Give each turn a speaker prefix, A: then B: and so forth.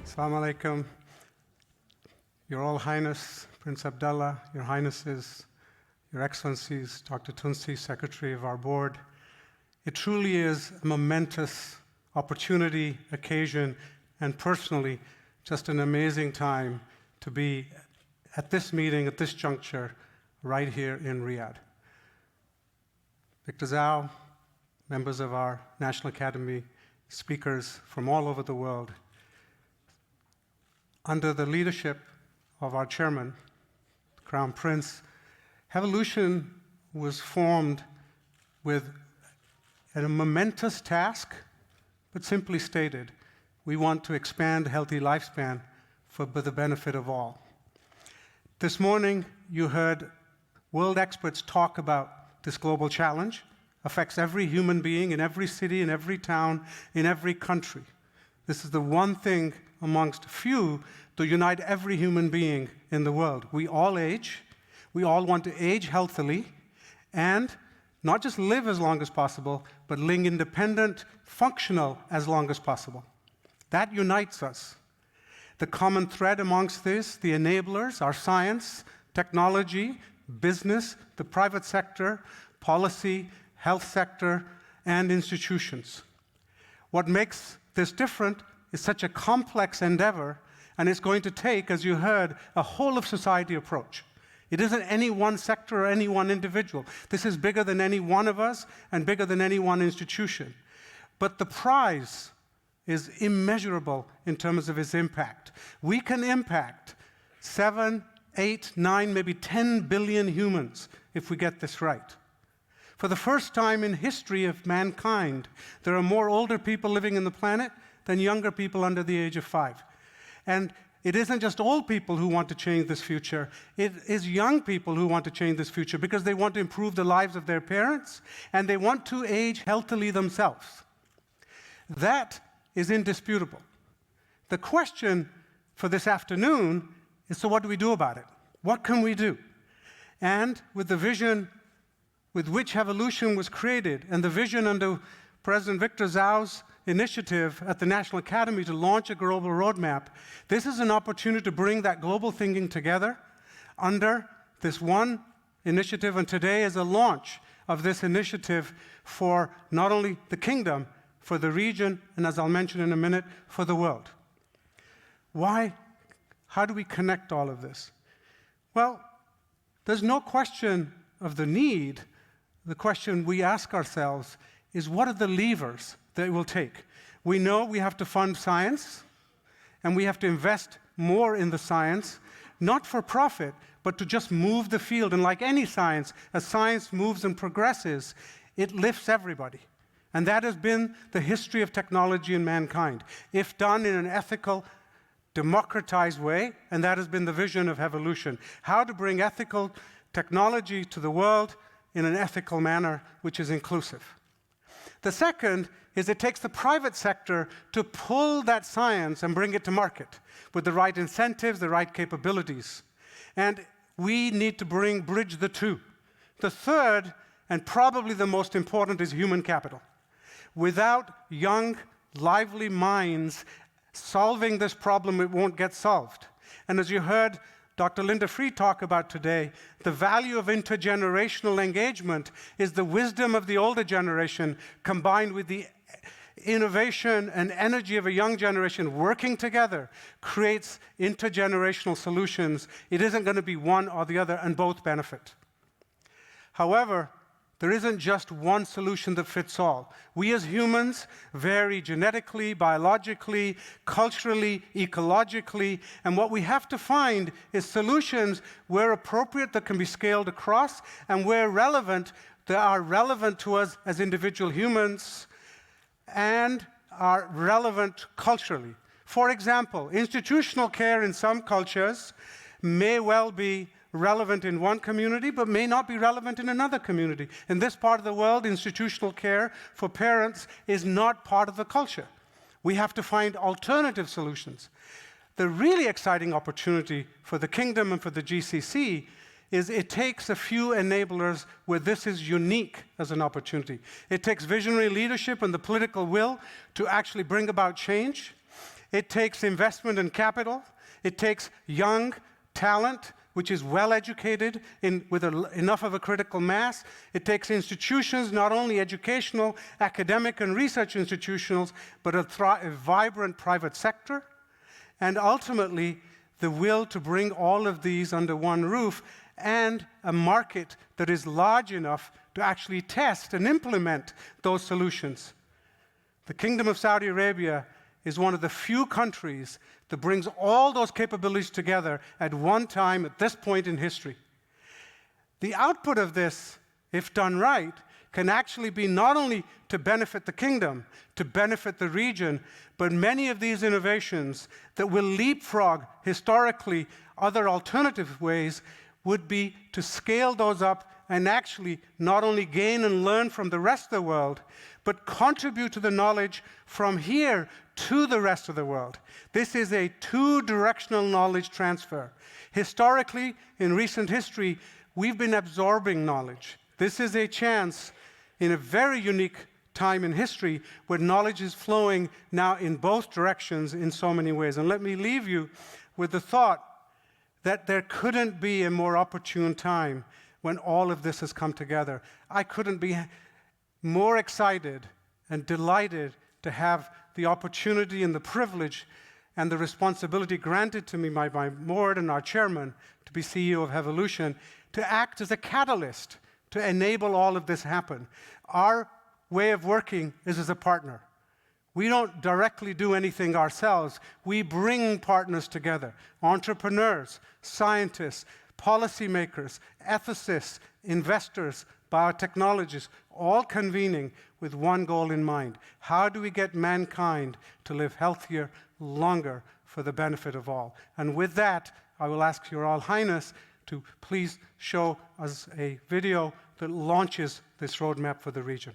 A: Assalamu alaikum. Your Royal Highness, Prince Abdullah, Your Highnesses, Your Excellencies, Dr. Tunsi, Secretary of our board. It truly is a momentous opportunity, occasion, and personally, just an amazing time to be at this meeting, at this juncture, right here in Riyadh. Victor Zhao, members of our National Academy, speakers from all over the world, under the leadership of our chairman, the Crown Prince, Hevolution was formed with a momentous task, but simply stated, we want to expand healthy lifespan for the benefit of all. This morning, you heard world experts talk about this global challenge, affects every human being in every city, in every town, in every country. This is the one thing amongst few to unite every human being in the world. We all age. We all want to age healthily and not just live as long as possible, but live independent, functional as long as possible. That unites us. The common thread amongst this, the enablers, are science, technology, business, the private sector, policy, health sector, and institutions. What makes this different is such a complex endeavor, and it's going to take, as you heard, a whole of society approach. It isn't any one sector or any one individual. This is bigger than any one of us and bigger than any one institution. But the prize is immeasurable in terms of its impact. We can impact 7, 8, 9, maybe 10 billion humans if we get this right. For the first time in history of mankind, there are more older people living on the planet than younger people under the age of 5. And it isn't just old people who want to change this future. It is young people who want to change this future because they want to improve the lives of their parents and they want to age healthily themselves. That is indisputable. The question for this afternoon is, so what do we do about it? What can we do? And with the vision with which Hevolution was created and the vision under President Victor Zhao's initiative at the National Academy to launch a global roadmap, this is an opportunity to bring that global thinking together under this one initiative, and today is a launch of this initiative for not only the kingdom, for the region, and as I'll mention in a minute, for the world. Why? How do we connect all of this? Well, there's no question of the need. The question we ask ourselves is, what are the levers that it will take? We know we have to fund science, and we have to invest more in the science, not for profit, but to just move the field. And like any science, as science moves and progresses, it lifts everybody. And that has been the history of technology in mankind, if done in an ethical, democratized way, and that has been the vision of Hevolution. How to bring ethical technology to the world in an ethical manner, which is inclusive. The second is it takes the private sector to pull that science and bring it to market with the right incentives, the right capabilities. And we need to bridge the two. The third, and probably the most important, is human capital. Without young, lively minds solving this problem, it won't get solved. And as you heard Dr. Linda Free talk about today, the value of intergenerational engagement is the wisdom of the older generation combined with the innovation and energy of a young generation working together creates intergenerational solutions. It isn't going to be one or the other, and both benefit. However, there isn't just one solution that fits all. We as humans vary genetically, biologically, culturally, ecologically, and what we have to find is solutions where appropriate that can be scaled across, and where relevant, that are relevant to us as individual humans and are relevant culturally. For example, institutional care in some cultures may well be relevant in one community, but may not be relevant in another community. In this part of the world, institutional care for parents is not part of the culture. We have to find alternative solutions. The really exciting opportunity for the kingdom and for the GCC is it takes a few enablers where this is unique as an opportunity. It takes visionary leadership and the political will to actually bring about change. It takes investment in capital. It takes young talent, which is well-educated with enough of a critical mass. It takes institutions, not only educational, academic, and research institutions, but a vibrant private sector. And ultimately, the will to bring all of these under one roof and a market that is large enough to actually test and implement those solutions. The Kingdom of Saudi Arabia is one of the few countries that brings all those capabilities together at one time at this point in history. The output of this, if done right, can actually be not only to benefit the kingdom, to benefit the region, but many of these innovations that will leapfrog historically other alternative ways would be to scale those up and actually not only gain and learn from the rest of the world, but contribute to the knowledge from here to the rest of the world. This is a two-directional knowledge transfer. Historically, in recent history, we've been absorbing knowledge. This is a chance in a very unique time in history where knowledge is flowing now in both directions in so many ways. And let me leave you with the thought that there couldn't be a more opportune time when all of this has come together. I couldn't be more excited and delighted to have the opportunity and the privilege and the responsibility granted to me by my board and our chairman to be CEO of Hevolution, to act as a catalyst to enable all of this happen. Our way of working is as a partner. We don't directly do anything ourselves. We bring partners together, entrepreneurs, scientists, policymakers, ethicists, investors, biotechnologists, all convening with one goal in mind. How do we get mankind to live healthier, longer, for the benefit of all? And with that, I will ask Your Royal Highness to please show us a video that launches this roadmap for the region.